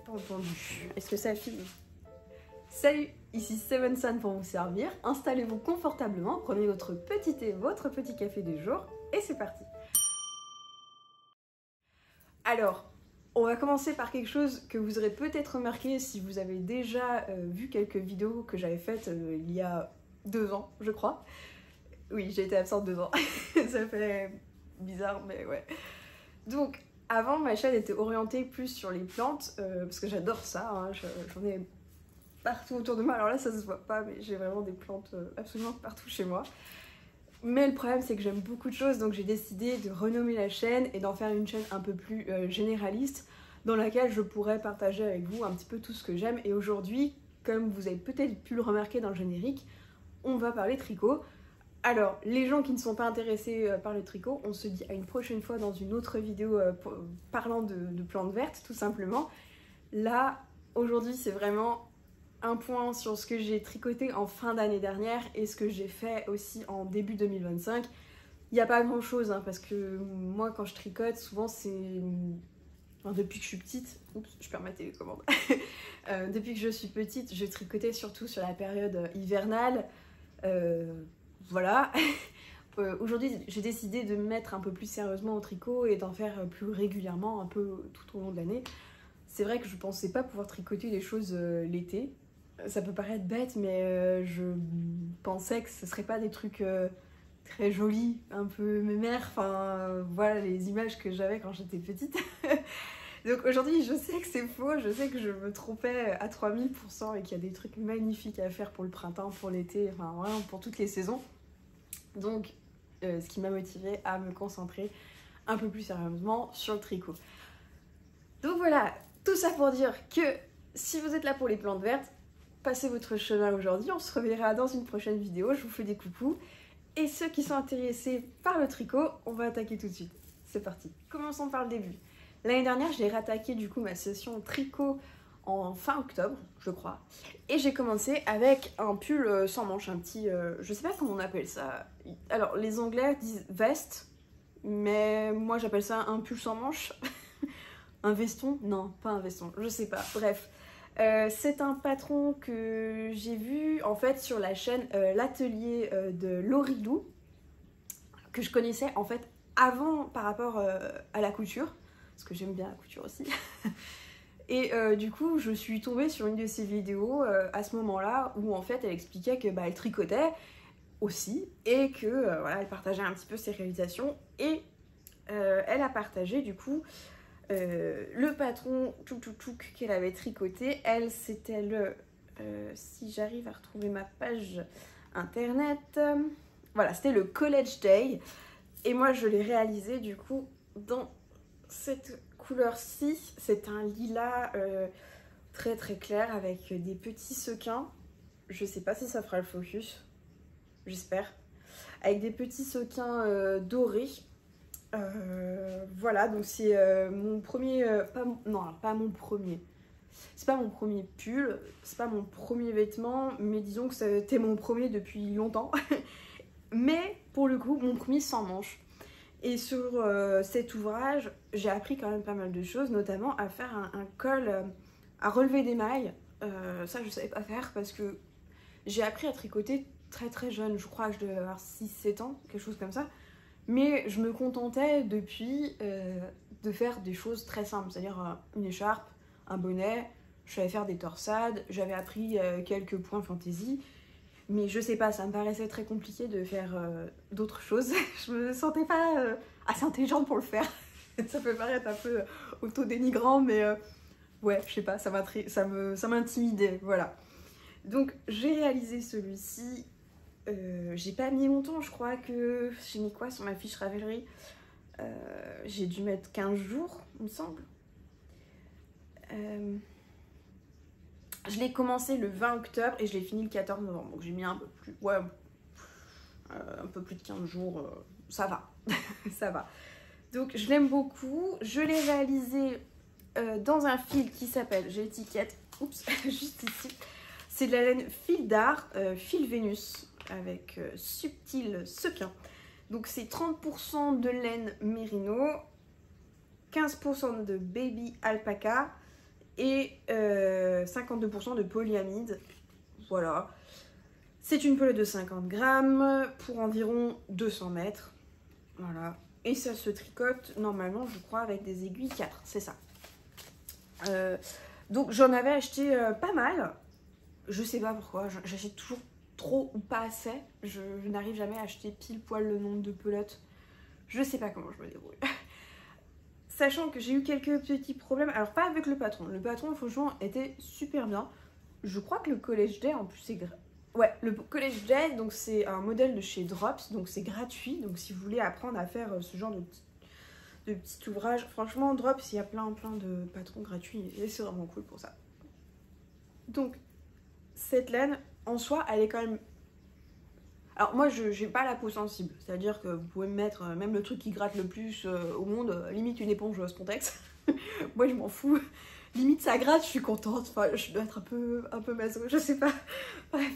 Pas entendu. Est-ce que ça filme? Salut, ici Seven Sun pour vous servir. Installez-vous confortablement, prenez votre petit thé, votre petit café du jour et c'est parti. Alors, on va commencer par quelque chose que vous aurez peut-être remarqué si vous avez déjà vu quelques vidéos que j'avais faites il y a 2 ans, je crois. Oui, j'ai été absente 2 ans. Ça fait bizarre, mais ouais. Donc, avant, ma chaîne était orientée plus sur les plantes, parce que j'adore ça, hein, j'en ai partout autour de moi. Alors là, ça se voit pas, mais j'ai vraiment des plantes absolument partout chez moi. Mais le problème, c'est que j'aime beaucoup de choses, donc j'ai décidé de renommer la chaîne et d'en faire une chaîne un peu plus généraliste, dans laquelle je pourrais partager avec vous un petit peu tout ce que j'aime. Et aujourd'hui, comme vous avez peut-être pu le remarquer dans le générique, on va parler tricot. Alors, les gens qui ne sont pas intéressés par le tricot, on se dit à une prochaine fois dans une autre vidéo parlant de plantes vertes, tout simplement. Là, aujourd'hui, c'est vraiment un point sur ce que j'ai tricoté en fin d'année dernière et ce que j'ai fait aussi en début 2025. Il n'y a pas grand chose, hein, parce que moi, quand je tricote, souvent c'est... Enfin, depuis que je suis petite, oups, je perds ma télécommande. Depuis que je suis petite, je tricotais surtout sur la période hivernale. Voilà. Aujourd'hui, j'ai décidé de me mettre un peu plus sérieusement au tricot et d'en faire plus régulièrement, un peu tout au long de l'année. C'est vrai que je pensais pas pouvoir tricoter des choses l'été. Ça peut paraître bête, mais je pensais que ce serait pas des trucs très jolis, un peu mémères. Enfin, voilà les images que j'avais quand j'étais petite. Donc aujourd'hui, je sais que c'est faux, je sais que je me trompais à 3000% et qu'il y a des trucs magnifiques à faire pour le printemps, pour l'été, enfin vraiment pour toutes les saisons. Donc, ce qui m'a motivée à me concentrer un peu plus sérieusement sur le tricot. Donc voilà, tout ça pour dire que si vous êtes là pour les plantes vertes, passez votre chemin aujourd'hui, on se reverra dans une prochaine vidéo, je vous fais des coucous. Et ceux qui sont intéressés par le tricot, on va attaquer tout de suite. C'est parti. Commençons par le début. L'année dernière, j'ai rattaqué du coup ma session tricot en fin octobre, je crois. Et j'ai commencé avec un pull sans manches, un petit... je sais pas comment on appelle ça. Alors, les Anglais disent veste, mais moi j'appelle ça un pull sans manches. Un veston? Non, pas un veston, je sais pas. Bref, c'est un patron que j'ai vu en fait sur la chaîne l'atelier de Lorilou, que je connaissais en fait avant par rapport à la couture, parce que j'aime bien la couture aussi. Et du coup, je suis tombée sur une de ses vidéos à ce moment-là où en fait elle expliquait que elle tricotait aussi et que voilà, elle partageait un petit peu ses réalisations et elle a partagé du coup le patron Tchouk qu'elle avait tricoté. Elle, c'était le... si j'arrive à retrouver ma page internet... voilà, c'était le College Day. Et moi, je l'ai réalisé du coup dans cette couleur-ci. C'est un lilas très très clair avec des petits sequins. Je sais pas si ça fera le focus. J'espère. Avec des petits sequins dorés. Voilà, donc c'est mon premier... pas mon premier. C'est pas mon premier pull, c'est pas mon premier vêtement, mais disons que c'était mon premier depuis longtemps. Mais pour le coup, mon premier sans manches. Et sur cet ouvrage, j'ai appris quand même pas mal de choses, notamment à faire un col, à relever des mailles. Ça, je savais pas faire parce que j'ai appris à tricoter très très jeune. Je crois que je devais avoir 6-7 ans, quelque chose comme ça. Mais je me contentais depuis de faire des choses très simples, c'est-à-dire une écharpe, un bonnet, je savais faire des torsades, j'avais appris quelques points fantaisie, mais je sais pas, ça me paraissait très compliqué de faire d'autres choses. Je me sentais pas assez intelligente pour le faire. Ça peut paraître un peu auto-dénigrant, mais ouais, je sais pas, ça m'intimidait, voilà. Donc j'ai réalisé celui-ci. J'ai pas mis longtemps, je crois que j'ai mis quoi sur ma fiche Ravelry, j'ai dû mettre 15 jours, il me semble. Je l'ai commencé le 20 octobre et je l'ai fini le 14 novembre, donc j'ai mis un peu plus, ouais, un peu plus de 15 jours, ça va, ça va. Donc je l'aime beaucoup, je l'ai réalisé dans un fil qui s'appelle, j'ai l'étiquette, oups, juste ici, c'est de la laine fil d'art, fil Vénus, avec subtil sequin. Donc c'est 30% de laine mérino, 15% de baby alpaca et 52% de polyamide. Voilà. C'est une pelote de 50 grammes pour environ 200 mètres. Voilà. Et ça se tricote normalement, je crois, avec des aiguilles 4. C'est ça. Donc j'en avais acheté pas mal. Je sais pas pourquoi. J'achète toujours trop ou pas assez. Je n'arrive jamais à acheter pile poil le nombre de pelotes. Je sais pas comment je me débrouille. Sachant que j'ai eu quelques petits problèmes. Alors pas avec le patron. Le patron, franchement, était super bien. Je crois que le College Day, en plus, c'est... Ouais, le College Day, donc c'est un modèle de chez Drops. Donc c'est gratuit. Donc si vous voulez apprendre à faire ce genre de petit ouvrage, franchement, Drops, il y a plein de patrons gratuits. Et c'est vraiment cool pour ça. Donc, cette laine, en soi, elle est quand même... Alors moi, je n'ai pas la peau sensible. C'est-à-dire que vous pouvez me mettre même le truc qui gratte le plus au monde, limite une éponge Spontex. Moi, je m'en fous. Limite, ça gratte, je suis contente. Enfin, je dois être un peu maso, je sais pas. Bref.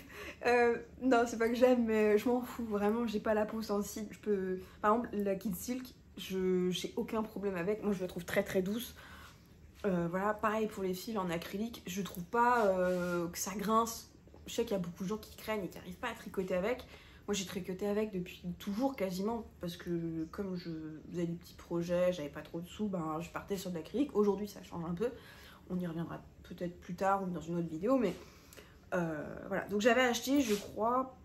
Non, c'est pas que j'aime, mais je m'en fous. Vraiment, j'ai pas la peau sensible. Je peux... Par exemple, la Kid Silk, j'ai aucun problème avec. Moi, je la trouve très douce. Voilà, pareil pour les fils en acrylique. Je trouve pas que ça grince. Je sais qu'il y a beaucoup de gens qui craignent et qui n'arrivent pas à tricoter avec. Moi, j'ai tricoté avec depuis toujours quasiment. Parce que comme je faisais des petits projets, j'avais pas trop de sous, ben, je partais sur de l'acrylique. Aujourd'hui, ça change un peu. On y reviendra peut-être plus tard ou dans une autre vidéo. Mais voilà. Donc, j'avais acheté, je crois...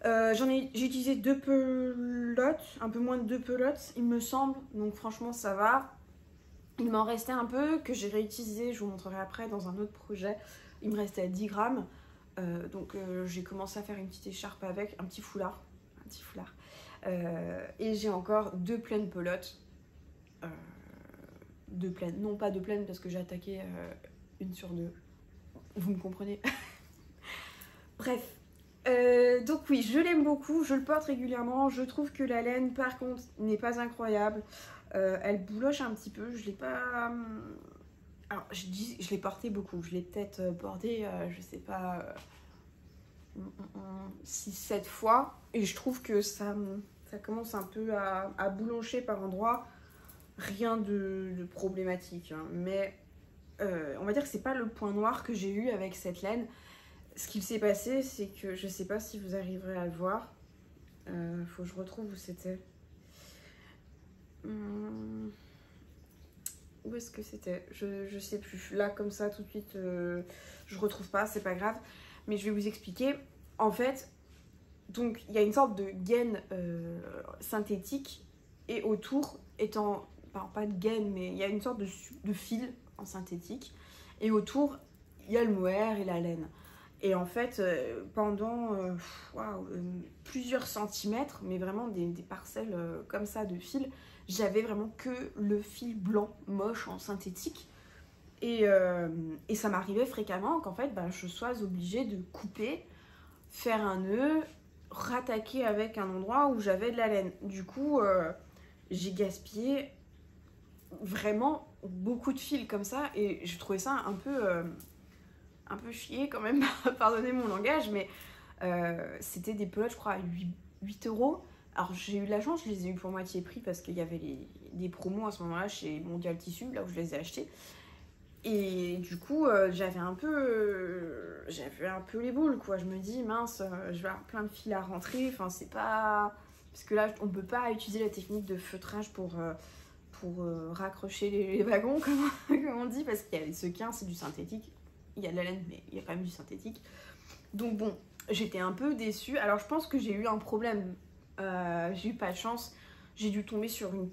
j'ai utilisé 2 pelotes, un peu moins de 2 pelotes, il me semble. Donc, franchement, ça va. Il m'en restait un peu que j'ai réutilisé, je vous montrerai après dans un autre projet. Il me restait à 10 grammes. Donc j'ai commencé à faire une petite écharpe avec, un petit foulard. Et j'ai encore 2 pleines pelotes. 2 pleines, non pas 2 pleines parce que j'ai attaqué une sur 2. Vous me comprenez? Bref. Donc oui, je l'aime beaucoup, je le porte régulièrement. Je trouve que la laine, par contre, n'est pas incroyable. Elle bouloche un petit peu, je l'ai pas... Alors, je l'ai porté beaucoup, je l'ai peut-être porté, je sais pas, 6-7 fois. Et je trouve que ça commence un peu à bouloncher par endroits. Rien de problématique, hein. Mais on va dire que c'est pas le point noir que j'ai eu avec cette laine. Ce qu'il s'est passé, c'est que je sais pas si vous arriverez à le voir. Faut que je retrouve où c'était. Où est-ce que c'était? Je sais plus. Là, comme ça, tout de suite, je retrouve pas, c'est pas grave. Mais je vais vous expliquer. En fait, donc, il y a une sorte de gaine synthétique. Et autour, étant... Enfin, pas de gaine, mais il y a une sorte de fil en synthétique. Et autour, il y a le mohair et la laine. Et en fait, pendant plusieurs centimètres, mais vraiment des parcelles comme ça de fil, j'avais vraiment que le fil blanc moche en synthétique. Et ça m'arrivait fréquemment qu'en fait, je sois obligée de couper, faire un nœud, rattaquer avec un endroit où j'avais de la laine. Du coup, j'ai gaspillé vraiment beaucoup de fils comme ça et je trouvais ça un peu chier quand même, pardonnez mon langage, mais c'était des pelotes, je crois, à 8 €. Alors j'ai eu de la chance, je les ai eu pour moitié prix parce qu'il y avait des promos à ce moment-là chez Mondial Tissu, là où je les ai achetés. Et du coup, j'avais un peu les boules, quoi. Je me dis, mince, je vais avoir plein de fils à rentrer. Enfin, c'est pas... Parce que là, on peut pas utiliser la technique de feutrage pour raccrocher les wagons, comme on dit, parce qu'il y a les sequins, c'est du synthétique. Il y a de la laine, mais il y a quand même du synthétique. Donc bon, j'étais un peu déçue. Alors je pense que j'ai eu un problème. J'ai eu pas de chance. J'ai dû tomber sur une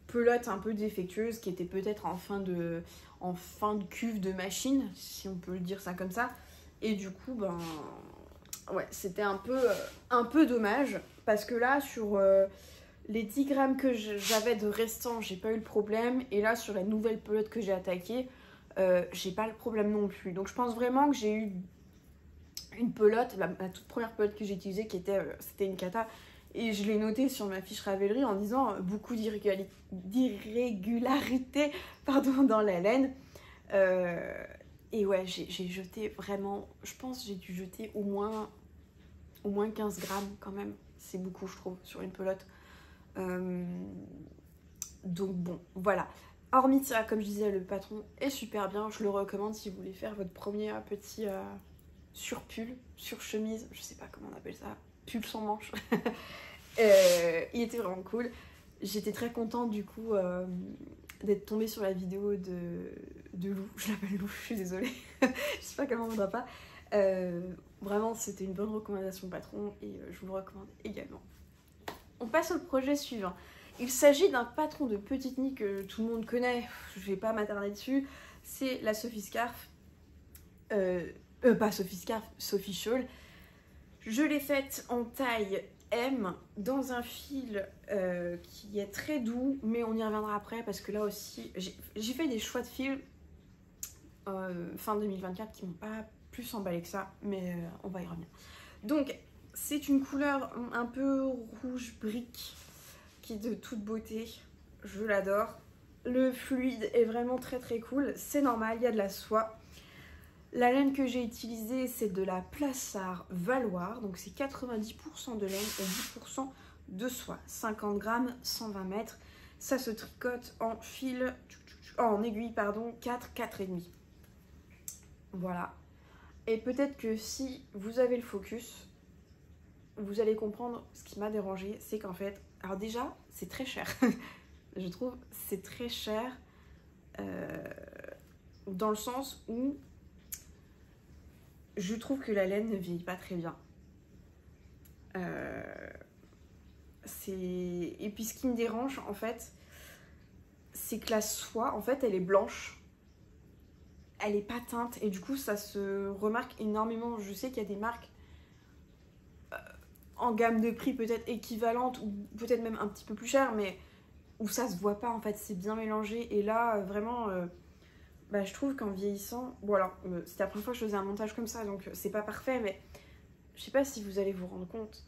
pelote un peu défectueuse qui était peut-être en fin de cuve de machine, si on peut le dire ça comme ça. Et du coup, ouais, c'était un peu dommage. Parce que là, sur les 10 grammes que j'avais de restant, j'ai pas eu le problème. Et là, sur la nouvelle pelote que j'ai attaquée, j'ai pas le problème non plus. Donc je pense vraiment que j'ai eu une pelote, la toute première pelote que j'ai utilisée, c'était une cata. Et je l'ai noté sur ma fiche Ravelry en disant beaucoup d'irrégularités dans la laine. Et ouais, j'ai jeté vraiment, je pense que j'ai dû jeter au moins 15 grammes quand même. C'est beaucoup, je trouve, sur une pelote. Donc bon, voilà. Hormis ça, comme je disais, le patron est super bien. Je le recommande si vous voulez faire votre premier petit surpull, surchemise, je sais pas comment on appelle ça, pull sans manche. Il était vraiment cool. J'étais très contente du coup d'être tombée sur la vidéo de Lou. Je l'appelle Lou, je suis désolée. J'espère qu'elle m'en voudra pas. Vraiment, c'était une bonne recommandation patron et je vous le recommande également. On passe au projet suivant. Il s'agit d'un patron de petite nid que tout le monde connaît, je vais pas m'attarder dessus. C'est la Sophie Scarf. Pas Sophie Scarf, Sophie Shawl. Je l'ai faite en taille M dans un fil qui est très doux, mais on y reviendra après parce que là aussi, j'ai fait des choix de fil fin 2024 qui m'ont pas plus emballé que ça, mais on va y revenir. Donc, c'est une couleur un peu rouge brique qui est de toute beauté. Je l'adore. Le fluide est vraiment très très cool. C'est normal, il y a de la soie. La laine que j'ai utilisée, c'est de la Plassard Valoir. Donc c'est 90% de laine et 10% de soie. 50 grammes, 120 mètres. Ça se tricote en fil, en aiguille, pardon, 4, 4,5. Voilà. Et peut-être que si vous avez le focus, vous allez comprendre ce qui m'a dérangé. C'est qu'en fait, alors déjà, c'est très cher. Je trouve c'est très cher dans le sens où je trouve que la laine ne vieillit pas très bien. Et puis ce qui me dérange en fait, c'est que la soie, en fait, elle est blanche. Elle est pas teinte et du coup ça se remarque énormément. Je sais qu'il y a des marques en gamme de prix peut-être équivalentes ou peut-être même un petit peu plus chères, mais où ça se voit pas en fait, c'est bien mélangé. Et là vraiment bah, je trouve qu'en vieillissant, bon alors c'était la première fois que je faisais un montage comme ça donc c'est pas parfait, mais je sais pas si vous allez vous rendre compte,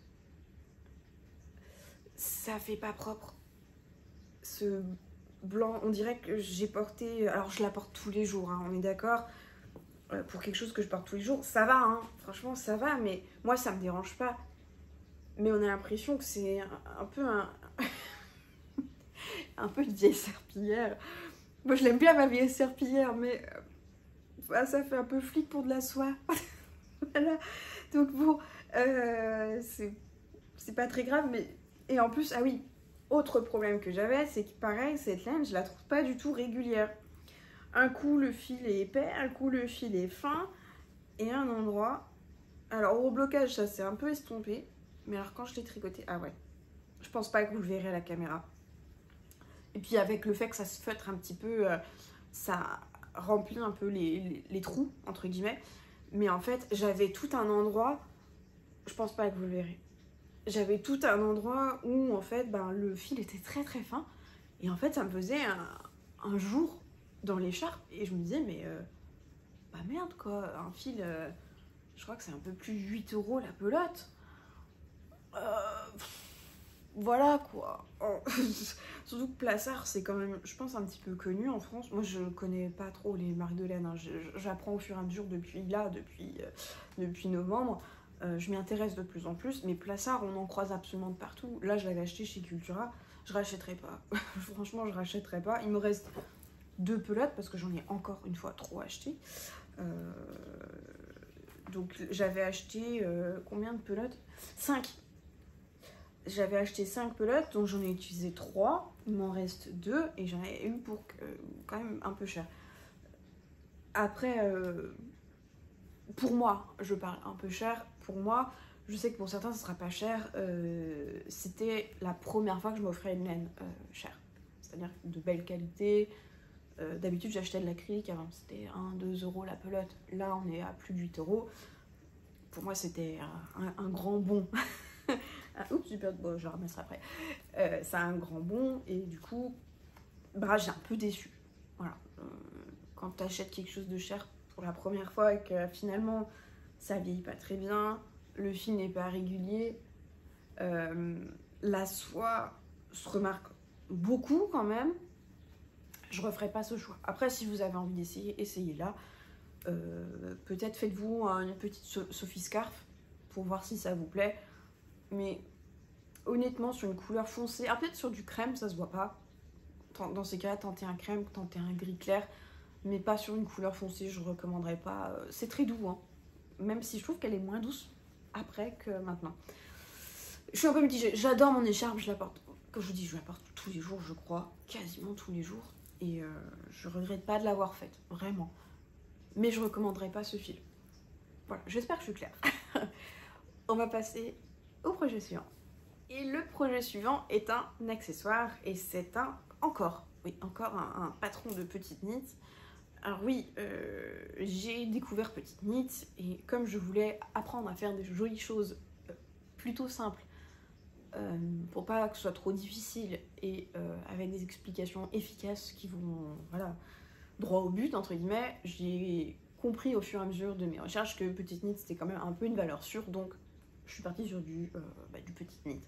ça fait pas propre. Ce blanc, on dirait que j'ai porté, alors je la porte tous les jours hein, on est d'accord, pour quelque chose que je porte tous les jours ça va hein, franchement ça va, mais moi ça me dérange pas, mais on a l'impression que c'est un peu un peu une vieille serpillière. Moi je l'aime bien ma vieille serpillière, mais bah, ça fait un peu flic pour de la soie. Voilà. Donc bon, c'est pas très grave, mais... Et en plus, ah oui, autre problème que j'avais, c'est que pareil, cette laine, je la trouve pas du tout régulière. Un coup, le fil est épais, un coup, le fil est fin, et un endroit... Alors, au blocage, ça s'est un peu estompé, mais alors quand je l'ai tricoté, ah ouais, je pense pas que vous le verrez à la caméra. Et puis avec le fait que ça se feutre un petit peu, ça remplit un peu les trous, entre guillemets. Mais en fait, j'avais tout un endroit, je pense pas que vous le verrez, j'avais tout un endroit où en fait, ben, le fil était très très fin. Et en fait, ça me faisait un jour dans l'écharpe. Et je me disais, mais bah merde quoi, un fil, je crois que c'est un peu plus 8 € la pelote. Voilà quoi. Surtout que Plassard, c'est quand même, je pense, un petit peu connu en France. Moi, je connais pas trop les marques de laine. Hein. J'apprends au fur et à mesure depuis novembre. Je m'y intéresse de plus en plus. Mais Plassard, on en croise absolument de partout. Là, je l'avais acheté chez Cultura. Je rachèterai pas. Franchement, je rachèterai pas. Il me reste 2 pelotes parce que j'en ai encore une fois trop acheté. Donc, j'avais acheté combien de pelotes? 5. J'avais acheté 5 pelotes, donc j'en ai utilisé 3, il m'en reste 2 et j'en ai eu pour quand même un peu cher. Après, pour moi, je parle un peu cher, pour moi, je sais que pour certains ça sera pas cher, c'était la première fois que je m'offrais une laine chère, c'est-à-dire de belle qualité. D'habitude j'achetais de l'acrylique avant, c'était 1-2 € la pelote, là on est à plus de 8 €. Pour moi c'était un grand bond. Ah, oups, j'ai perdu, bon, je la remettrai après. C'est un grand bond et du coup, bah, j'ai un peu déçu. Voilà. Quand tu achètes quelque chose de cher pour la première fois et que finalement ça vieillit pas très bien, le fil n'est pas régulier, la soie se remarque beaucoup quand même, je referai pas ce choix. Après, si vous avez envie d'essayer, essayez-la. Peut-être faites-vous une petite Sophie Scarf pour voir si ça vous plaît. Mais honnêtement, sur une couleur foncée, peut-être sur du crème, ça se voit pas. dans ces cas-là, tentez un crème, tentez un gris clair, mais pas sur une couleur foncée, je ne recommanderais pas. C'est très doux, hein, même si je trouve qu'elle est moins douce après que maintenant. Je suis un peu mitigée, j'adore mon écharpe, je la porte, comme je vous dis, je la porte tous les jours, je crois, quasiment tous les jours, et je regrette pas de l'avoir faite, vraiment. Mais je recommanderais pas ce fil. Voilà, j'espère que je suis claire. On va passer au projet suivant. Et le projet suivant est un accessoire, et c'est encore un patron de Petite Knit. Alors oui, j'ai découvert Petite Knit, et comme je voulais apprendre à faire des jolies choses plutôt simples, pour pas que ce soit trop difficile, et avec des explications efficaces qui vont, voilà, droit au but, entre guillemets, j'ai compris au fur et à mesure de mes recherches que Petite Knit c'était quand même un peu une valeur sûre, donc je suis partie sur du Petite Knit.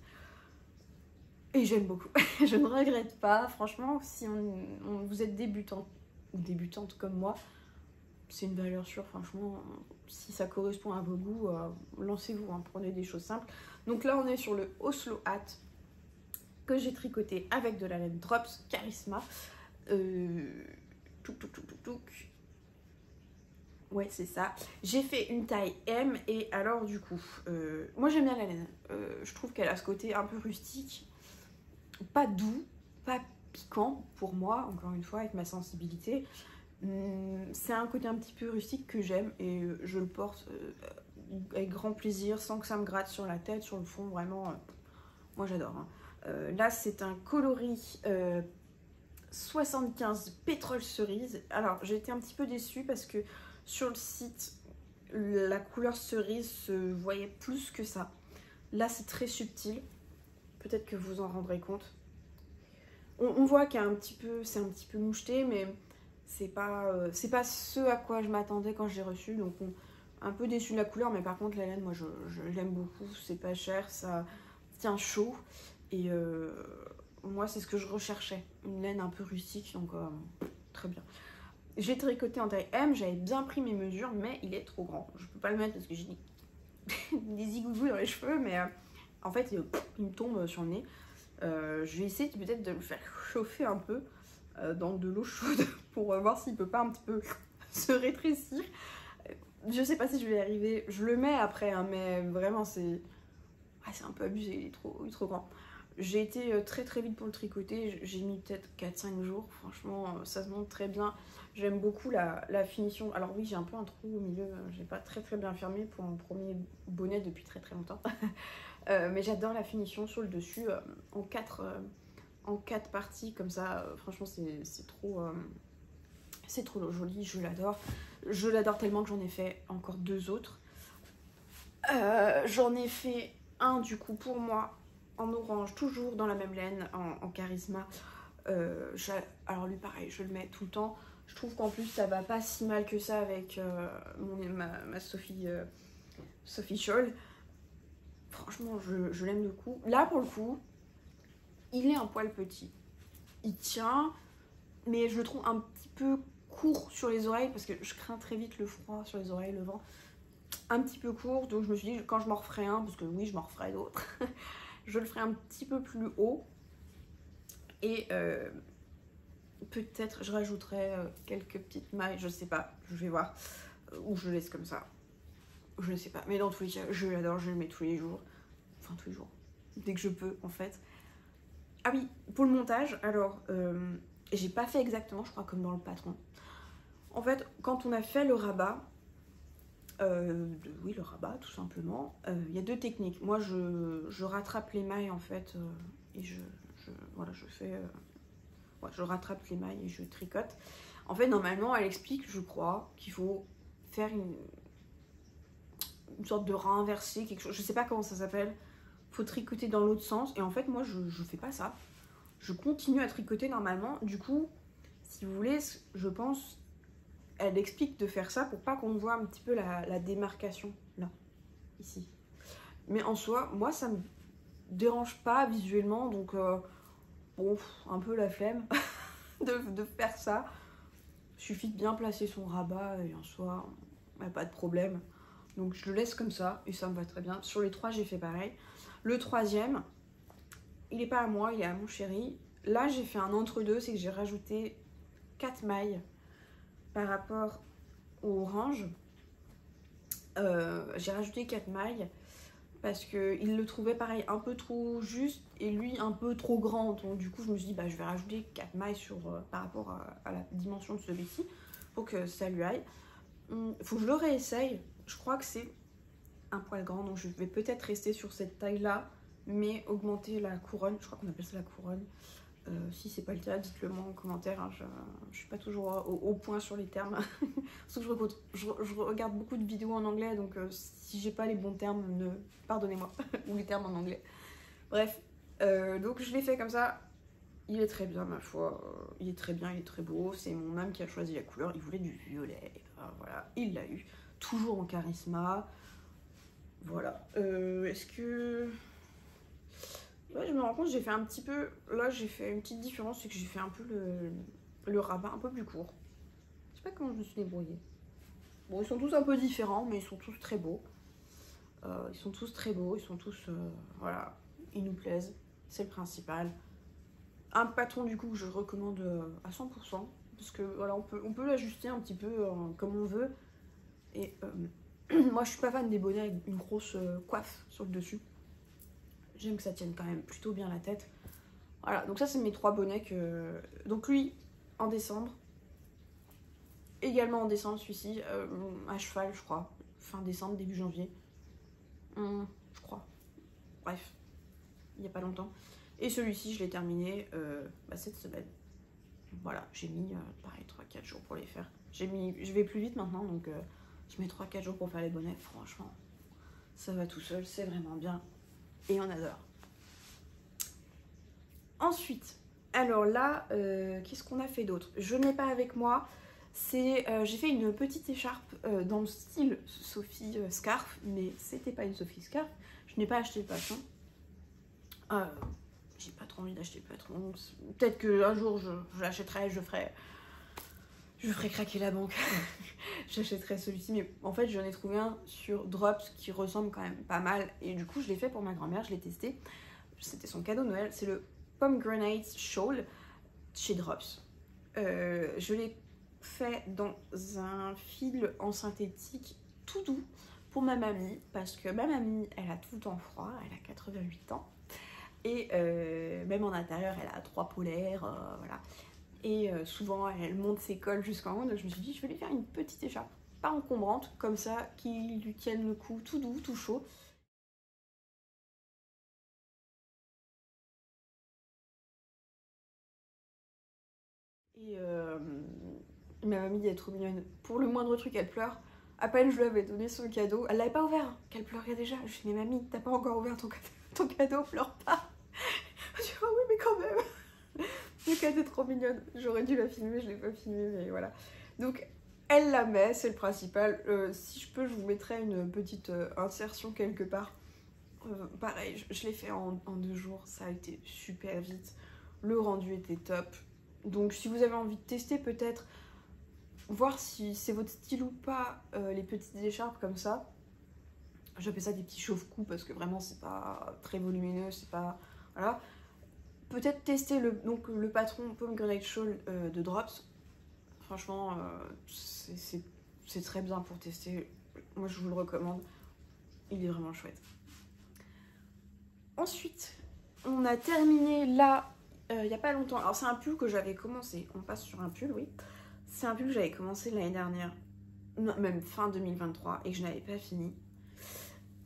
Et j'aime beaucoup, je ne regrette pas, franchement, si vous êtes débutant ou débutante comme moi, c'est une valeur sûre, franchement, si ça correspond à vos goûts, lancez-vous, hein, prenez des choses simples. Donc là on est sur le Oslo Hat que j'ai tricoté avec de la laine Drops Charisma. Ouais, c'est ça. J'ai fait une taille M, et alors du coup, moi j'aime bien la laine. Je trouve qu'elle a ce côté un peu rustique, pas doux, pas piquant pour moi, encore une fois, avec ma sensibilité. C'est un côté un petit peu rustique que j'aime, et je le porte avec grand plaisir, sans que ça me gratte sur la tête, sur le fond, vraiment, moi j'adore. Hein. Là c'est un coloris 75 pétrole cerise. Alors j'ai été un petit peu déçue parce que sur le site, la couleur cerise se voyait plus que ça. Là c'est très subtil, peut-être que vous en rendrez compte. On voit qu'il y a c'est un petit peu moucheté, mais c'est pas ce à quoi je m'attendais quand je l'ai reçu, donc un peu déçu de la couleur, mais par contre la laine, moi je l'aime beaucoup, c'est pas cher, ça tient chaud, et moi c'est ce que je recherchais, une laine un peu rustique, donc très bien. J'ai tricoté en taille M, j'avais bien pris mes mesures, mais il est trop grand, je peux pas le mettre parce que j'ai des zigougous dans les cheveux, mais en fait il me tombe sur le nez. Je vais essayer peut-être de le faire chauffer un peu dans de l'eau chaude pour voir s'il peut pas un petit peu se rétrécir. Je sais pas si je vais y arriver, je le mets après, hein, mais vraiment c'est un peu abusé, il est trop grand. J'ai été très vite pour le tricoter, j'ai mis peut-être 4-5 jours, franchement ça se monte très bien. J'aime beaucoup la finition. Alors oui, j'ai un peu un trou au milieu, j'ai pas très bien fermé pour mon premier bonnet depuis très longtemps. Mais j'adore la finition sur le dessus, en 4 parties comme ça, franchement c'est trop joli, je l'adore. Je l'adore tellement que j'en ai fait encore 2 autres. J'en ai fait un du coup pour moi en orange, toujours dans la même laine, en Charisma. Alors lui pareil, je le mets tout le temps. Je trouve qu'en plus ça va pas si mal que ça avec ma Sophie Scholl. Franchement je l'aime beaucoup. Là pour le coup, il est un poil petit. Il tient, mais je le trouve un petit peu court sur les oreilles parce que je crains très vite le froid sur les oreilles, le vent. Un petit peu court, donc je me suis dit quand je m'en referai un, parce que oui je m'en referai d'autres, je le ferai un petit peu plus haut, et peut-être je rajouterai quelques petites mailles, je sais pas, je vais voir, ou je le laisse comme ça, je ne sais pas, mais dans tous les cas je l'adore, je le mets tous les jours, enfin tous les jours, dès que je peux en fait. Ah oui, pour le montage, alors j'ai pas fait exactement, je crois, comme dans le patron. En fait, quand on a fait le rabat, oui, le rabat tout simplement, il y a 2 techniques. Moi je rattrape les mailles en fait, et voilà, je rattrape les mailles et je tricote. En fait normalement elle explique, je crois, qu'il faut faire une sorte de ras inversé, quelque chose, je sais pas comment ça s'appelle. Faut tricoter dans l'autre sens, et en fait moi je fais pas ça, je continue à tricoter normalement. Du coup, si vous voulez, je pense elle explique de faire ça pour pas qu'on voit un petit peu la démarcation là, ici. Mais en soi, moi ça me dérange pas visuellement, donc bon, un peu la flemme de faire ça. Suffit de bien placer son rabat et en soi, pas de problème. Donc je le laisse comme ça et ça me va très bien. Sur les 3, j'ai fait pareil. Le 3e, il n'est pas à moi, il est à mon chéri. là j'ai fait un entre-deux, c'est que j'ai rajouté 4 mailles par rapport au orange. J'ai rajouté 4 mailles parce qu'il le trouvait pareil un peu trop juste et lui un peu trop grand. Donc du coup je me suis dit bah je vais rajouter 4 mailles par rapport à la dimension de celui-ci pour que ça lui aille. Faut que je le réessaye. Je crois que c'est un poil grand, donc je vais peut-être rester sur cette taille là, mais augmenter la couronne. Je crois qu'on appelle ça la couronne. Si c'est pas le cas, dites-le moi en commentaire, hein. Je suis pas toujours au point sur les termes. Surtout que je regarde beaucoup de vidéos en anglais, donc si j'ai pas les bons termes, pardonnez-moi, ou les termes en anglais. Bref, donc je l'ai fait comme ça. Il est très bien, ma foi. Il est très bien, il est très beau. C'est mon âme qui a choisi la couleur. Il voulait du violet. Voilà, il l'a eu. Toujours en charisma. Voilà. Est-ce que... Ouais, je me rends compte, j'ai fait un petit peu... Là, j'ai fait une petite différence, c'est que j'ai fait un peu le rabat un peu plus court. Je sais pas comment je me suis débrouillée. Bon, ils sont tous un peu différents, mais ils sont tous très beaux. Ils sont tous très beaux, ils sont tous... voilà, ils nous plaisent. C'est le principal. Un patron, du coup, que je recommande à 100%. Parce que, voilà, on peut l'ajuster un petit peu comme on veut. Et moi, je suis pas fan des bonnets avec une grosse coiffe sur le dessus. J'aime que ça tienne quand même plutôt bien la tête. Voilà, donc ça c'est mes 3 bonnets que... Donc lui, en décembre. Également en décembre, celui-ci, à cheval, je crois. Fin décembre, début janvier. Je crois. Bref, il n'y a pas longtemps. Et celui-ci, je l'ai terminé cette semaine. Voilà, j'ai mis, pareil, 3-4 jours pour les faire. Je vais plus vite maintenant, donc je mets 3-4 jours pour faire les bonnets. Franchement, ça va tout seul, c'est vraiment bien. Et on adore. Ensuite, alors là, qu'est-ce qu'on a fait d'autre? Je n'ai pas avec moi. J'ai fait une petite écharpe dans le style Sophie Scarf, mais c'était pas une Sophie Scarf. Je n'ai pas acheté le patron. J'ai pas trop envie d'acheter le patron. Peut-être qu'un jour je l'achèterai, je ferai craquer la banque. J'achèterai celui-ci, mais en fait j'en ai trouvé un sur Drops qui ressemble quand même pas mal. Et du coup je l'ai fait pour ma grand-mère, je l'ai testé. C'était son cadeau de Noël, c'est le Pomegranate Shawl chez Drops. Je l'ai fait dans un fil en synthétique tout doux pour ma mamie, parce que ma mamie elle a tout le temps froid, elle a 88 ans. Et même en intérieur, elle a 3 polaires, voilà. Et souvent, elle monte ses cols jusqu'en haut. Donc je me suis dit, je vais lui faire une petite écharpe, pas encombrante, comme ça, qui lui tienne le cou tout doux, tout chaud. Et ma mamie, elle est trop mignonne. Pour le moindre truc, elle pleure. À peine je lui avais donné son cadeau, elle l'avait pas ouvert, hein, qu'elle pleurait déjà. Je lui ai dit, mais mamie, t'as pas encore ouvert ton cadeau, pleure pas. Je dis, oh oui, mais quand même. Donc elle était trop mignonne. J'aurais dû la filmer, je l'ai pas filmée, mais voilà. Donc elle la met, c'est le principal. Si je peux, je vous mettrai une petite insertion quelque part. Pareil, je l'ai fait en 2 jours, ça a été super vite. Le rendu était top. Donc si vous avez envie de tester peut-être, voir si c'est votre style ou pas, les petites écharpes comme ça. J'appelle ça des petits chauffe-cou parce que vraiment c'est pas très volumineux, c'est pas... Voilà. Peut-être tester le patron Pomegranate Shawl de Drops. Franchement, c'est très bien pour tester. Moi, je vous le recommande. Il est vraiment chouette. Ensuite, on a terminé là, il n'y a pas longtemps. Alors, c'est un pull que j'avais commencé. On passe sur un pull, oui. C'est un pull que j'avais commencé l'année dernière. Non, même fin 2023 et que je n'avais pas fini.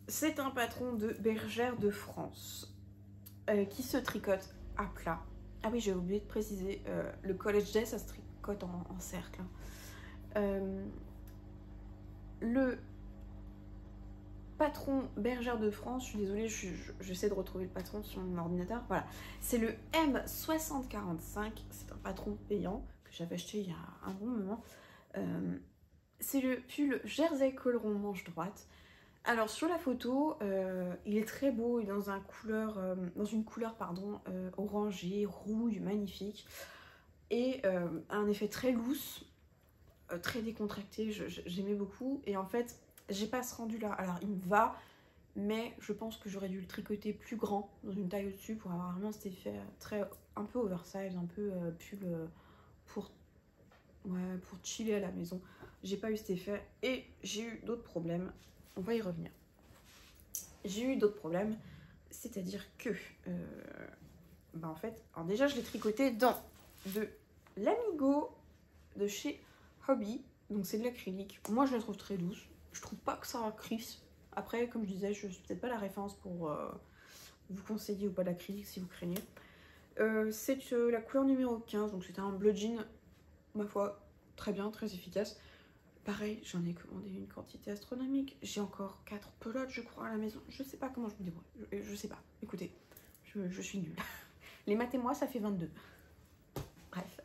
C'est un patron de Bergère de France qui se tricote à plat. Ah oui, j'ai oublié de préciser, le College Day, ça se tricote en cercle. Le patron Bergère de France, je suis désolée, j'essaie de retrouver le patron sur mon ordinateur. Voilà, c'est le M6045, c'est un patron payant que j'avais acheté il y a un bon moment. C'est le pull Jersey colleron manche droite. Alors sur la photo, il est très beau, il est dans une couleur orangée, rouille, magnifique. Et un effet très loose, très décontracté, j'aimais beaucoup. Et en fait, j'ai pas ce rendu là. Alors il me va, mais je pense que j'aurais dû le tricoter plus grand, dans une taille au-dessus, pour avoir vraiment cet effet un peu oversize, un peu pull pour chiller à la maison. J'ai pas eu cet effet et j'ai eu d'autres problèmes, on va y revenir. J'ai eu d'autres problèmes, c'est-à-dire que, en fait, alors déjà je l'ai tricoté dans de l'Amigo de chez Hobby, donc c'est de l'acrylique. Moi je la trouve très douce, je trouve pas que ça crisse. Après, comme je disais, je suis peut-être pas la référence pour vous conseiller ou pas l'acrylique si vous craignez. C'est la couleur numéro 15, donc c'était un bleu jean, ma foi, très bien, très efficace. Pareil, j'en ai commandé une quantité astronomique. J'ai encore 4 pelotes, je crois, à la maison. Je sais pas comment je me débrouille. Je sais pas. Écoutez, je suis nulle. Les maths et moi, ça fait 22. Bref.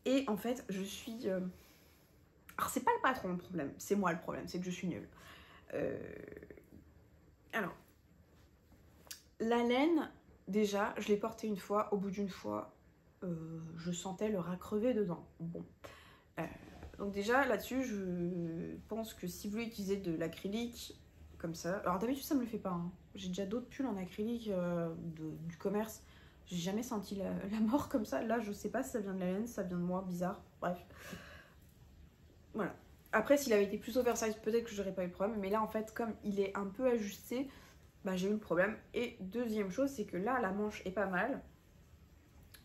Et en fait, je suis... Alors, c'est pas le patron le problème. C'est moi le problème. C'est que je suis nulle. Alors, la laine, déjà, je l'ai portée une fois. Au bout d'une fois, je sentais le ras crevé dedans. Bon. Donc déjà là-dessus je pense que si vous voulez utiliser de l'acrylique comme ça, alors d'habitude ça me le fait pas, hein. J'ai déjà d'autres pulls en acrylique du commerce, j'ai jamais senti la mort comme ça. Là je sais pas si ça vient de la laine, ça vient de moi, bizarre, bref. Voilà. Après s'il avait été plus oversize peut-être que j'aurais pas eu le problème, mais là en fait comme il est un peu ajusté, bah, j'ai eu le problème. Et deuxième chose c'est que là la manche est pas mal,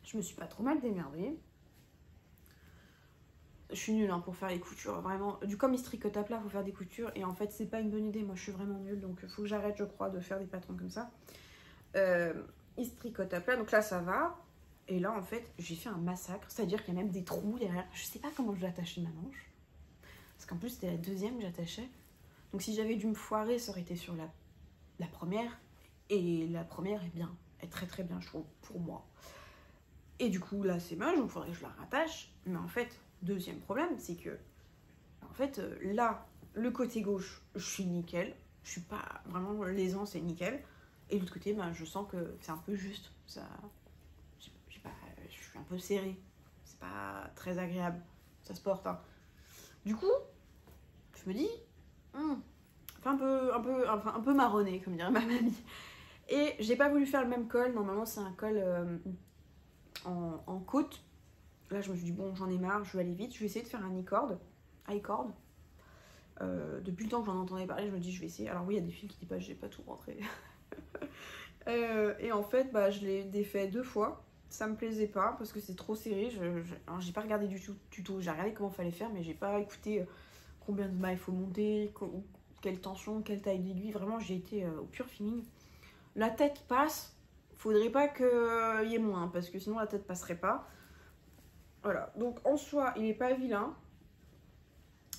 je me suis pas trop mal démerdée. Je suis nulle hein, pour faire les coutures, vraiment. Comme il se tricote à plat, il faut faire des coutures. Et en fait, c'est pas une bonne idée. Moi, je suis vraiment nulle. Donc, il faut que j'arrête, je crois, de faire des patrons comme ça. Il se tricote à plat. Donc là, ça va. Et là, en fait, j'ai fait un massacre. C'est-à-dire qu'il y a même des trous derrière. Je sais pas comment je vais attacher ma manche. Parce qu'en plus, c'était la deuxième que j'attachais. Donc, si j'avais dû me foirer, ça aurait été sur la première. Et la première est bien. Est très très bien, je trouve, pour moi. Et du coup, là, c'est moche. Donc, il faudrait que je la rattache. Mais en fait... Deuxième problème, c'est que, en fait, là, le côté gauche, je suis nickel. Je suis pas vraiment l'aisance, c'est nickel. Et l'autre côté, ben, je sens que c'est un peu juste. Ça, je suis un peu serrée. C'est pas très agréable. Ça se porte. Hein. Du coup, je me dis, un peu marronné, comme dirait ma mamie. Et j'ai pas voulu faire le même col. Normalement, c'est un col en côte. Là, je me suis dit, bon, j'en ai marre, je vais aller vite. Je vais essayer de faire un i-cord. Depuis le temps que j'en entendais parler, je me dis, je vais essayer. Alors oui, il y a des fils qui dépassent, j'ai pas tout rentré. Et en fait, bah, je l'ai défait 2 fois. Ça me plaisait pas parce que c'est trop serré. J'ai pas regardé du tuto. J'ai regardé comment fallait faire, mais j'ai pas écouté combien de mailles il faut monter, quelle tension, quelle taille d'aiguille. Vraiment, j'ai été au pur feeling. La tête passe. Faudrait pas qu'il y ait moins, parce que sinon la tête passerait pas. Voilà, donc en soi, il est pas vilain.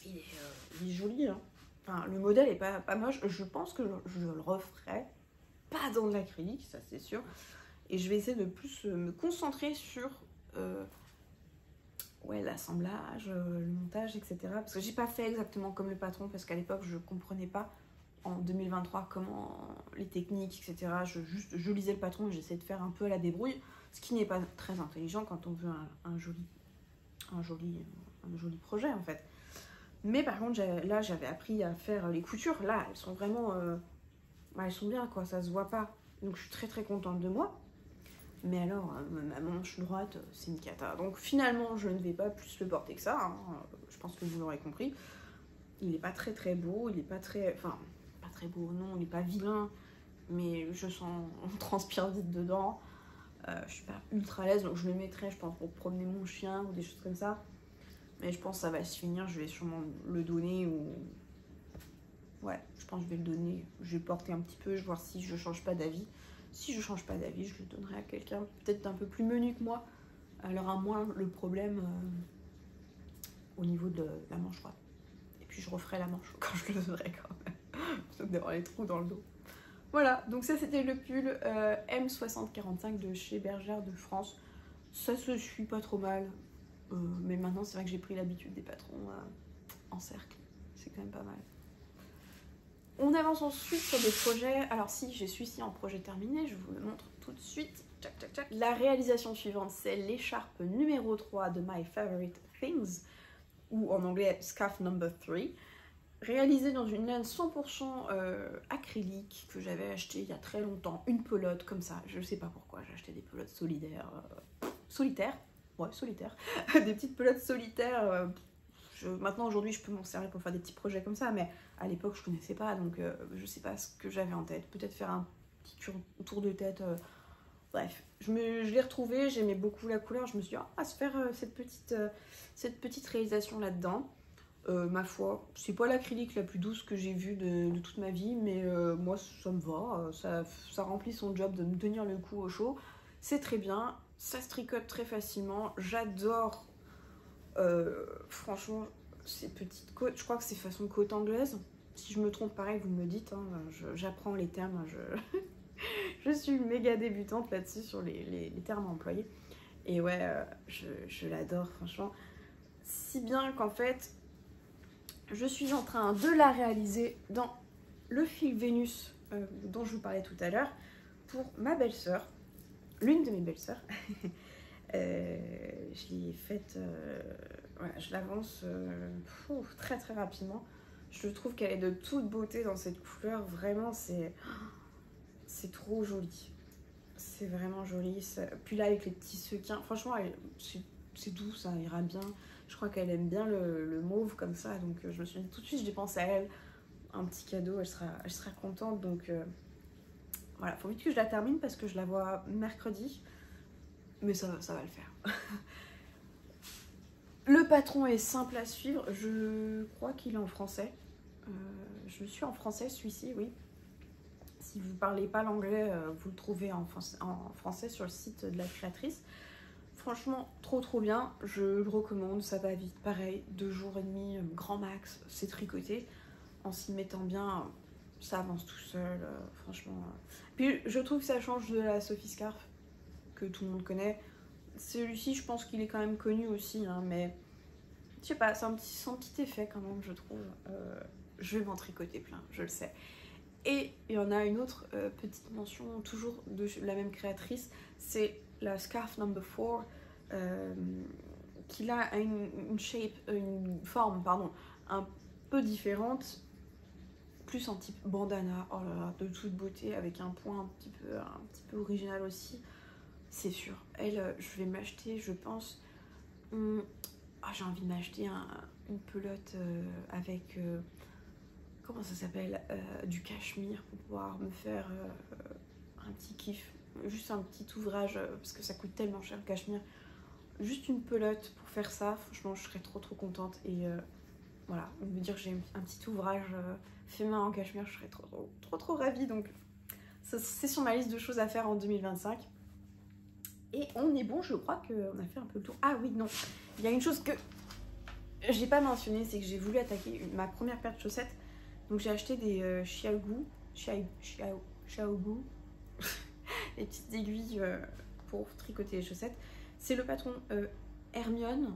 Il est joli, hein. Enfin, le modèle est pas moche. Je pense que je le referai. Pas dans de l'acrylique, ça c'est sûr. Et je vais essayer de plus me concentrer sur l'assemblage, le montage, etc. Parce que j'ai pas fait exactement comme le patron, parce qu'à l'époque, je comprenais pas en 2023 comment les techniques, etc. Je lisais le patron et j'essayais de faire un peu à la débrouille. Ce qui n'est pas très intelligent quand on veut un joli projet en fait. Mais par contre, là j'avais appris à faire les coutures. Là, elles sont vraiment... elles sont bien quoi, ça se voit pas. Donc je suis très très contente de moi. Mais alors, ma manche droite, c'est une cata. Donc finalement, je ne vais pas plus le porter que ça. Hein. Je pense que vous l'aurez compris. Il n'est pas très très beau, il est pas très... Enfin, pas très beau, non, il n'est pas vilain. Mais je sens... On transpire vite dedans. Je suis pas ultra à l'aise, donc je le mettrai, je pense, pour promener mon chien ou des choses comme ça. Mais je pense que ça va se finir, je vais sûrement le donner ou... Ouais, je pense que je vais le donner. Je vais le porter un petit peu, je vais voir si je change pas d'avis. Si je change pas d'avis, je le donnerai à quelqu'un peut-être un peu plus menu que moi. Alors à moins le problème au niveau de la manche droite. Et puis je referai la manche quand je le donnerai quand même. Plutôt que d'avoir les trous dans le dos. Voilà, donc ça c'était le pull M6045 de chez Bergère de France. Ça se suit pas trop mal. Mais maintenant c'est vrai que j'ai pris l'habitude des patrons en cercle. C'est quand même pas mal. On avance ensuite sur des projets. Alors si, j'ai celui-ci en projet terminé, je vous le montre tout de suite. Tchac, tchac, tchac. La réalisation suivante, c'est l'écharpe numéro 3 de My Favorite Things, ou en anglais Scarf Number 3. réalisée dans une laine 100% acrylique que j'avais acheté il y a très longtemps, une pelote comme ça, je sais pas pourquoi j'ai acheté des pelotes solitaires, des petites pelotes solitaires, maintenant aujourd'hui je peux m'en servir pour faire des petits projets comme ça, mais à l'époque je connaissais pas, donc je sais pas ce que j'avais en tête, peut-être faire un petit tour de tête, bref, je l'ai retrouvée, j'aimais beaucoup la couleur, je me suis dit, ah, se faire cette petite réalisation là-dedans. Ma foi, c'est pas l'acrylique la plus douce que j'ai vue de toute ma vie, mais moi ça me va, ça remplit son job de me tenir le cou au chaud, c'est très bien, ça se tricote très facilement, j'adore, franchement, ces petites côtes, je crois que c'est façon côte anglaise, si je me trompe pareil vous me le dites, hein, j'apprends les termes, je suis méga débutante là-dessus sur les termes employés, et ouais, je l'adore franchement, si bien qu'en fait, je suis en train de la réaliser dans le fil Vénus dont je vous parlais tout à l'heure pour ma belle-sœur, l'une de mes belles-sœurs. Je l'ai faite, voilà, je l'avance très très rapidement. Je trouve qu'elle est de toute beauté dans cette couleur, vraiment c'est trop joli. C'est vraiment joli. Puis là avec les petits sequins, franchement c'est doux, ça ira bien. Je crois qu'elle aime bien le mauve comme ça, donc je me suis dit tout de suite, j'ai pensé à elle. Un petit cadeau, elle sera contente, donc voilà, faut vite que je la termine parce que je la vois mercredi, mais ça va le faire. Le patron est simple à suivre, je crois qu'il est en français. Je le suis en français, celui-ci, oui. Si vous ne parlez pas l'anglais, vous le trouvez en français sur le site de la créatrice. Franchement, trop bien, je le recommande, ça va vite, pareil, 2 jours et demi, grand max, c'est tricoté, en s'y mettant bien, ça avance tout seul, franchement. Puis je trouve que ça change de la Sophie Scarf, que tout le monde connaît. Celui-ci, je pense qu'il est quand même connu aussi, hein, mais je sais pas, c'est un petit effet quand même, je trouve. Je vais m'en tricoter plein, je le sais. Et il y en a une autre petite mention, toujours de la même créatrice, c'est la Scarf Number 4, qui là a une forme, pardon, un peu différente, plus en type bandana, oh là là, de toute beauté, avec un point un petit peu original aussi, c'est sûr. Elle, je vais m'acheter, je pense, j'ai envie de m'acheter une pelote avec... comment ça s'appelle, du cachemire pour pouvoir me faire un petit kiff, juste un petit ouvrage, parce que ça coûte tellement cher le cachemire, juste une pelote pour faire ça, franchement je serais trop contente, et voilà, me dire que j'ai un petit ouvrage fait main en cachemire, je serais trop ravie, donc c'est sur ma liste de choses à faire en 2025. Et on est bon, je crois qu'on a fait un peu le tour. Ah oui, non, il y a une chose que j'ai pas mentionnée, c'est que j'ai voulu attaquer ma première paire de chaussettes. Donc j'ai acheté des Xiaogu, les petites aiguilles pour tricoter les chaussettes. C'est le patron Hermione,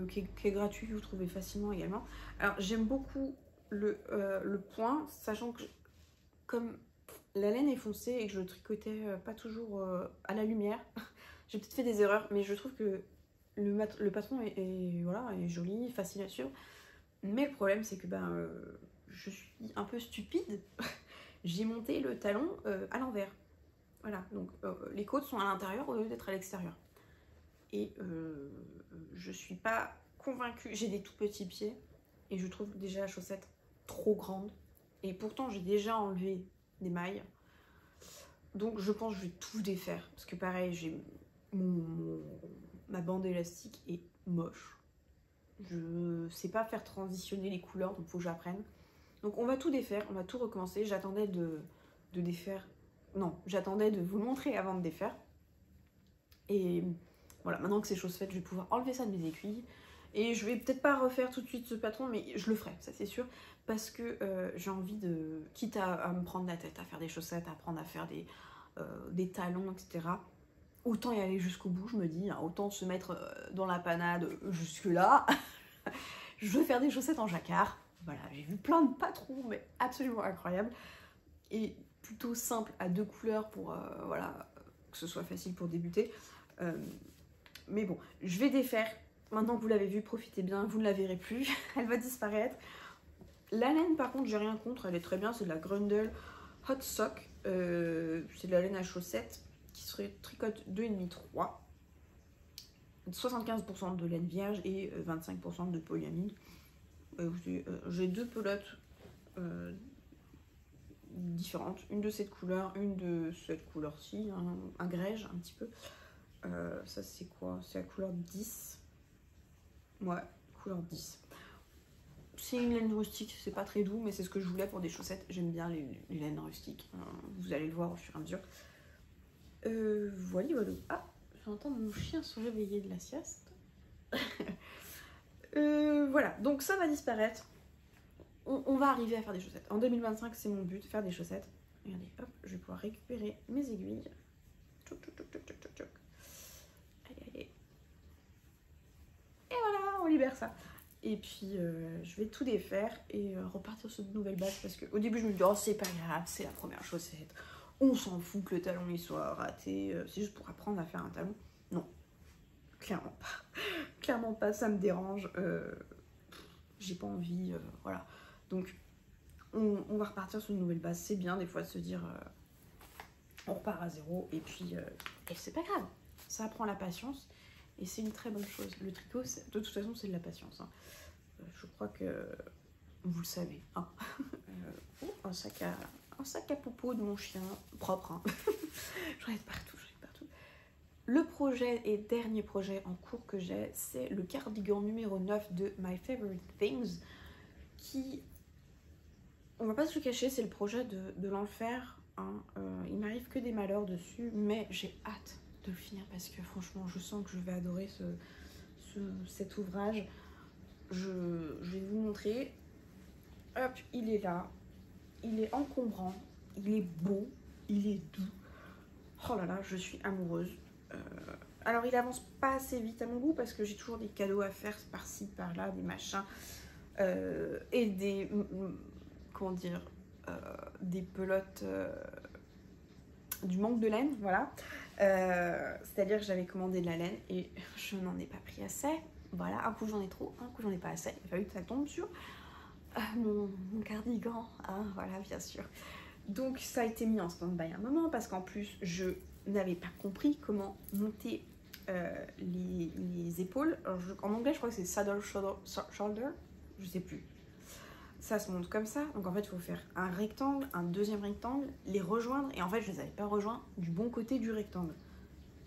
qui est gratuit, vous trouvez facilement également. Alors j'aime beaucoup le point, sachant que comme la laine est foncée et que je le tricotais pas toujours à la lumière, j'ai peut-être fait des erreurs, mais je trouve que le patron voilà, est joli, facile à suivre. Mais le problème c'est que je suis un peu stupide, j'ai monté le talon à l'envers. Voilà, donc les côtes sont à l'intérieur au lieu d'être à l'extérieur. Et je suis pas convaincue, j'ai des tout petits pieds et je trouve déjà la chaussette trop grande. Et pourtant j'ai déjà enlevé des mailles. Donc je pense que je vais tout défaire. Parce que pareil, j'ai ma bande élastique est moche. Je sais pas faire transitionner les couleurs, donc il faut que j'apprenne. Donc on va tout défaire, on va tout recommencer. J'attendais de défaire... Non, j'attendais de vous le montrer avant de défaire. Et voilà, maintenant que c'est chose faite, je vais pouvoir enlever ça de mes aiguilles. Et je vais peut-être pas refaire tout de suite ce patron, mais je le ferai, ça c'est sûr. Parce que j'ai envie de... Quitte à me prendre la tête, à faire des chaussettes, à apprendre à faire des talons, etc. Autant y aller jusqu'au bout, je me dis. Hein, autant se mettre dans la panade jusque-là. Je veux faire des chaussettes en jacquard. Voilà, j'ai vu plein de patrons, mais absolument incroyables. Et plutôt simple, à 2 couleurs pour voilà, que ce soit facile pour débuter. Mais bon, je vais défaire. Maintenant que vous l'avez vu, profitez bien, vous ne la verrez plus. Elle va disparaître. La laine, par contre, j'ai rien contre, elle est très bien, c'est de la Grundle Hot Sock. C'est de la laine à chaussettes qui se tricote 2,5-3. 75% de laine vierge et 25% de polyamide. J'ai 2 pelotes différentes, une de cette couleur, une de cette couleur-ci, un grège un petit peu. Ça c'est quoi? C'est la couleur 10. Ouais, couleur 10. C'est une laine rustique, c'est pas très doux, mais c'est ce que je voulais pour des chaussettes. J'aime bien les laines rustiques, vous allez le voir au fur et à mesure. Voilà, voilà. Ah, j'entends mon chien se réveiller de la sieste. Voilà, donc ça va disparaître. On va arriver à faire des chaussettes. En 2025, c'est mon but, faire des chaussettes. Regardez, hop, je vais pouvoir récupérer mes aiguilles. Tchouk, tchouk, tchouk, tchouk, tchouk, tchouk. Allez, allez. Et voilà, on libère ça. Et puis, je vais tout défaire et repartir sur de nouvelles bases. Parce qu'au début, je me dis, oh, c'est pas grave, c'est la première chaussette. On s'en fout que le talon il soit raté. C'est juste pour apprendre à faire un talon. Non, clairement pas. Clairement pas, ça me dérange. J'ai pas envie, voilà. Donc, on va repartir sur une nouvelle base. C'est bien des fois de se dire, on repart à zéro. Et puis, c'est pas grave. Ça apprend la patience. Et c'est une très bonne chose. Le tricot, de toute façon, c'est de la patience. Hein. Je crois que vous le savez. Hein. Un sac à popo de mon chien, propre. Hein. J'en ai partout, j'en ai partout. Le projet et dernier projet en cours que j'ai, c'est le cardigan numéro 9 de My Favorite Things, qui, on va pas se le cacher, c'est le projet de l'enfer. Hein. Il m'arrive que des malheurs dessus, mais j'ai hâte de le finir parce que franchement, je sens que je vais adorer cet ouvrage. Je vais vous montrer. Hop, il est là. Il est encombrant, il est beau, il est doux. Oh là là, je suis amoureuse. Alors il avance pas assez vite à mon goût parce que j'ai toujours des cadeaux à faire par-ci, par-là, des machins. Et des... comment dire, des pelotes... du manque de laine, voilà. C'est-à-dire que j'avais commandé de la laine et je n'en ai pas pris assez. Voilà, un coup j'en ai trop, un coup j'en ai pas assez. Il a fallu que ça tombe sur mon cardigan, hein, voilà, bien sûr. Donc ça a été mis en stand-by un moment parce qu'en plus je n'avais pas compris comment monter les épaules. Alors, en anglais je crois que c'est saddle shoulder, je sais plus. Ça se monte comme ça, donc en fait il faut faire un rectangle, un deuxième rectangle, les rejoindre, et en fait je les avais pas rejoints du bon côté du rectangle.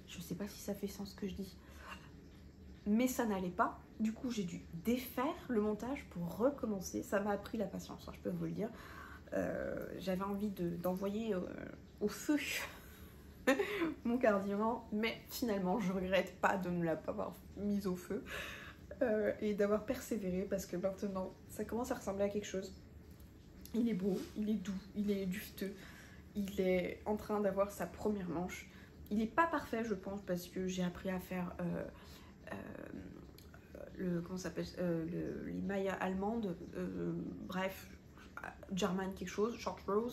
Je sais pas si ça fait sens ce que je dis, mais ça n'allait pas. Du coup j'ai dû défaire le montage pour recommencer. Ça m'a appris la patience, hein, je peux vous le dire. J'avais envie d'envoyer au feu mon cardigan, mais finalement je regrette pas de ne pas avoir mis au feu. Et d'avoir persévéré parce que maintenant ça commence à ressembler à quelque chose. Il est beau, il est doux, il est dufteux, il est en train d'avoir sa première manche. Il n'est pas parfait je pense parce que j'ai appris à faire comment ça s'appelle, les mailles allemandes, bref, German quelque chose, short rows,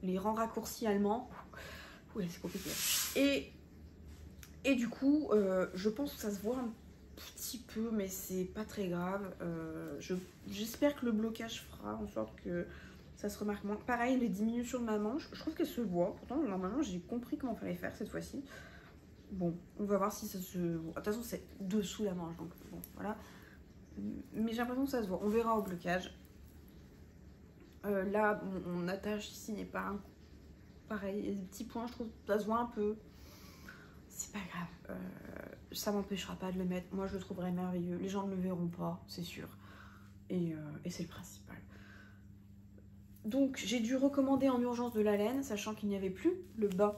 les rangs raccourcis allemands. Ouais, c'est compliqué. Et du coup, je pense que ça se voit un petit peu, mais c'est pas très grave. J'espère que le blocage fera en sorte que ça se remarque moins. Pareil, les diminutions de ma manche, je trouve qu'elle se voit. Pourtant, normalement, j'ai compris comment il fallait faire cette fois-ci. Bon, on va voir si ça se voit. De toute façon, c'est dessous la manche, donc bon, voilà. Mais j'ai l'impression que ça se voit. On verra au blocage. Là, mon attache ici n'est pas pareil. Il y a des petits points, je trouve, ça se voit un peu. C'est pas grave. Ça m'empêchera pas de le mettre. Moi, je le trouverai merveilleux. Les gens ne le verront pas, c'est sûr. Et c'est le principal. Donc, j'ai dû recommander en urgence de la laine, sachant qu'il n'y avait plus le bain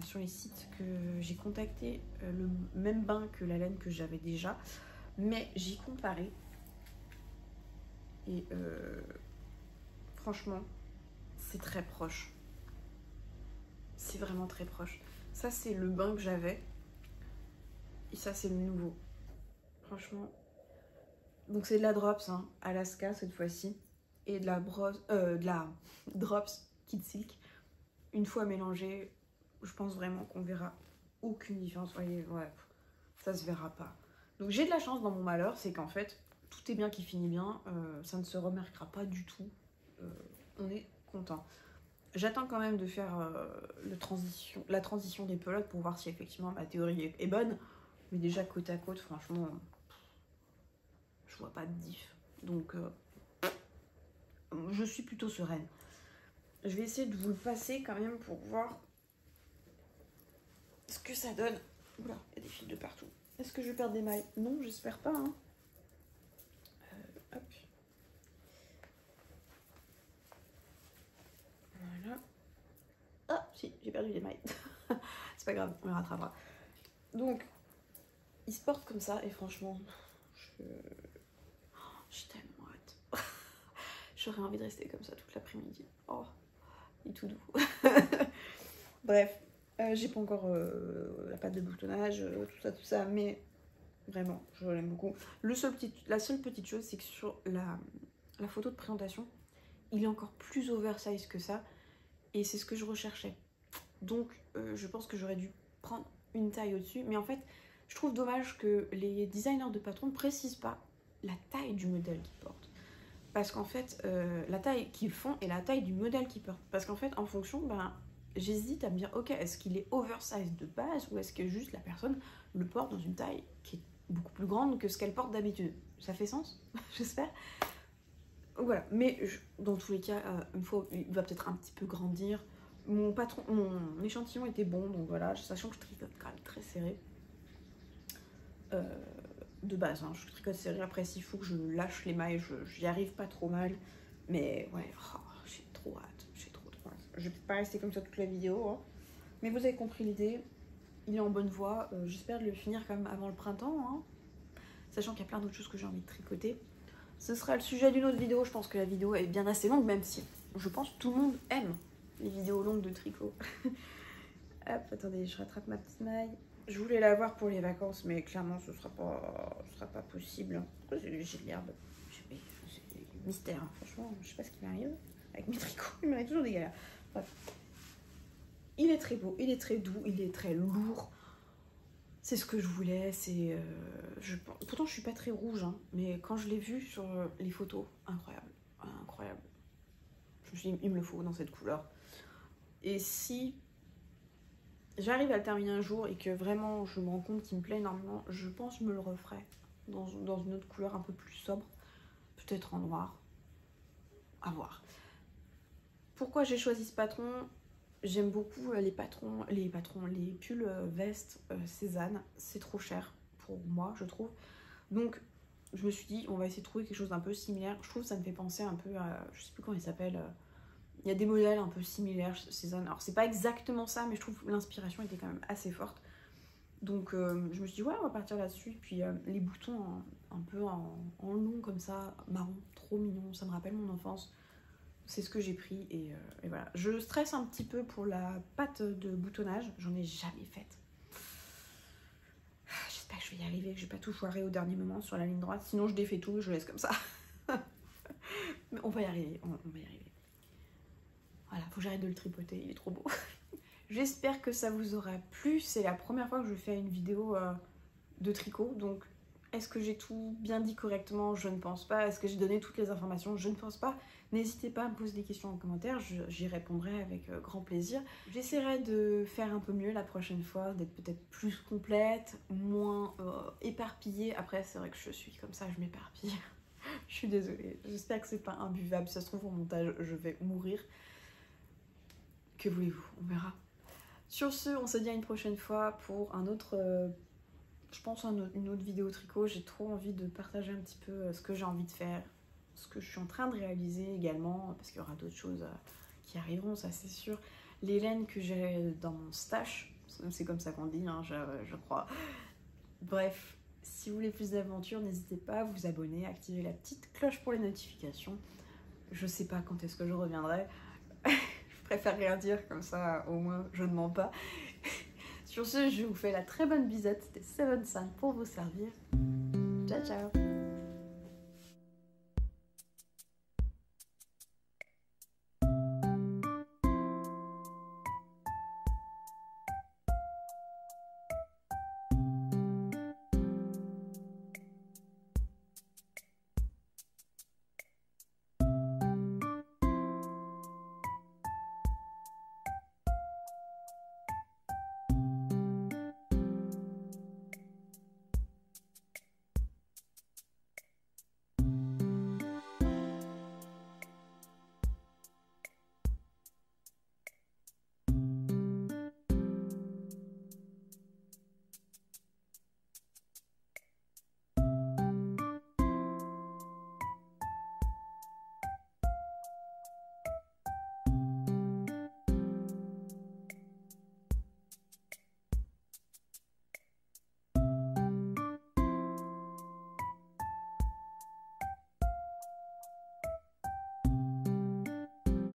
sur les sites que j'ai contacté, le même bain que la laine que j'avais déjà. Mais j'ai comparé. Et franchement, c'est très proche. C'est vraiment très proche. Ça, c'est le bain que j'avais. Et ça, c'est le nouveau. Franchement. Donc, c'est de la Drops, hein, Alaska cette fois-ci. Et de la Drops Kid Silk. Une fois mélangé, je pense vraiment qu'on verra aucune différence. Vous voyez, ouais, ça se verra pas. Donc, j'ai de la chance dans mon malheur, c'est qu'en fait, tout est bien qui finit bien, ça ne se remarquera pas du tout, on est content. J'attends quand même de faire la transition des pelotes pour voir si effectivement ma théorie est bonne, mais déjà côte à côte, franchement, je vois pas de diff, donc je suis plutôt sereine. Je vais essayer de vous le passer quand même pour voir ce que ça donne. Oula, il y a des fils de partout. Est-ce que je vais perdre des mailles? Non, j'espère pas. Hein. Hop. Voilà. Ah, si, j'ai perdu des mailles. C'est pas grave, on les rattrapera. Donc, il se porte comme ça et franchement, j'ai tellement hâte. J'aurais envie de rester comme ça toute l'après-midi. Oh, il est tout doux. Bref, j'ai pas encore la pâte de boutonnage, tout ça, mais vraiment, je l'aime beaucoup. La seule petite chose, c'est que sur la photo de présentation, il est encore plus oversize que ça, et c'est ce que je recherchais. Donc, je pense que j'aurais dû prendre une taille au-dessus, mais en fait, je trouve dommage que les designers de patron ne précisent pas la taille du modèle qu'ils portent. Parce qu'en fait, la taille qu'ils font est la taille du modèle qu'ils portent. Parce qu'en fait, en fonction, ben, j'hésite à me dire, ok, est-ce qu'il est oversize de base ou est-ce que juste la personne le porte dans une taille qui est beaucoup plus grande que ce qu'elle porte d'habitude. Ça fait sens? J'espère. Voilà, mais dans tous les cas, une fois, il va peut-être un petit peu grandir. Mon échantillon était bon, donc voilà, sachant que je tricote quand même très serré. De base, hein, je tricote serré. Après, s'il faut que je lâche les mailles, j'y arrive pas trop mal. Mais ouais, oh, j'ai trop hâte, j'ai trop hâte. Je vais peut-être pas rester comme ça toute la vidéo, hein. Mais vous avez compris l'idée. Il est en bonne voie. J'espère de le finir quand même avant le printemps, hein. Sachant qu'il y a plein d'autres choses que j'ai envie de tricoter. Ce sera le sujet d'une autre vidéo. Je pense que la vidéo est bien assez longue, même si je pense que tout le monde aime les vidéos longues de tricot. Hop, attendez, je rattrape ma petite maille. Je voulais la voir pour les vacances, mais clairement, ce sera pas possible. Pourquoi j'ai de l'herbe? C'est mystère, hein. Franchement, je sais pas ce qui m'arrive avec mes tricots. Il m'arrive toujours des galères. Bref. Il est très beau, il est très doux, il est très lourd. C'est ce que je voulais. Pourtant, je suis pas très rouge, hein, mais quand je l'ai vu sur les photos, incroyable, incroyable. Je me suis dit, il me le faut dans cette couleur. Et si j'arrive à le terminer un jour et que vraiment je me rends compte qu'il me plaît énormément, je pense que je me le referai dans une autre couleur un peu plus sobre, peut-être en noir, à voir. Pourquoi j'ai choisi ce patron? J'aime beaucoup les pulls vestes Cézanne, c'est trop cher pour moi je trouve. Donc je me suis dit on va essayer de trouver quelque chose d'un peu similaire. Je trouve que ça me fait penser un peu à, je sais plus comment il s'appelle, il y a des modèles un peu similaires Cézanne. Alors c'est pas exactement ça, mais je trouve que l'inspiration était quand même assez forte. Donc je me suis dit ouais, on va partir là-dessus. Puis les boutons un peu en long comme ça, marron, trop mignon, ça me rappelle mon enfance. C'est ce que j'ai pris et voilà. Je stresse un petit peu pour la pâte de boutonnage, j'en ai jamais faite. J'espère que je vais y arriver, que je vais pas tout foirer au dernier moment sur la ligne droite, sinon je défais tout et je laisse comme ça. Mais on va y arriver, on va y arriver. Voilà, faut que j'arrête de le tripoter, il est trop beau. J'espère que ça vous aura plu, c'est la première fois que je fais une vidéo de tricot, donc est-ce que j'ai tout bien dit correctement? Je ne pense pas. Est-ce que j'ai donné toutes les informations? Je ne pense pas. N'hésitez pas à me poser des questions en commentaire, j'y répondrai avec grand plaisir. J'essaierai de faire un peu mieux la prochaine fois, d'être peut-être plus complète, moins éparpillée. Après, c'est vrai que je suis comme ça, je m'éparpille. Je suis désolée, j'espère que c'est pas imbuvable. Si ça se trouve, au montage, je vais mourir. Que voulez-vous? On verra. Sur ce, on se dit à une prochaine fois pour un autre... je pense une autre vidéo tricot. J'ai trop envie de partager un petit peu ce que j'ai envie de faire, ce que je suis en train de réaliser également, parce qu'il y aura d'autres choses qui arriveront, ça c'est sûr. Les laines que j'ai dans mon stash, c'est comme ça qu'on dit, hein, je crois. Bref, si vous voulez plus d'aventures, n'hésitez pas à vous abonner, à activer la petite cloche pour les notifications. Je sais pas quand est-ce que je reviendrai. Je préfère rien dire, comme ça au moins je ne mens pas. Sur ce, je vous fais la très bonne bisette, c'était Seven Sun pour vous servir. Ciao ciao.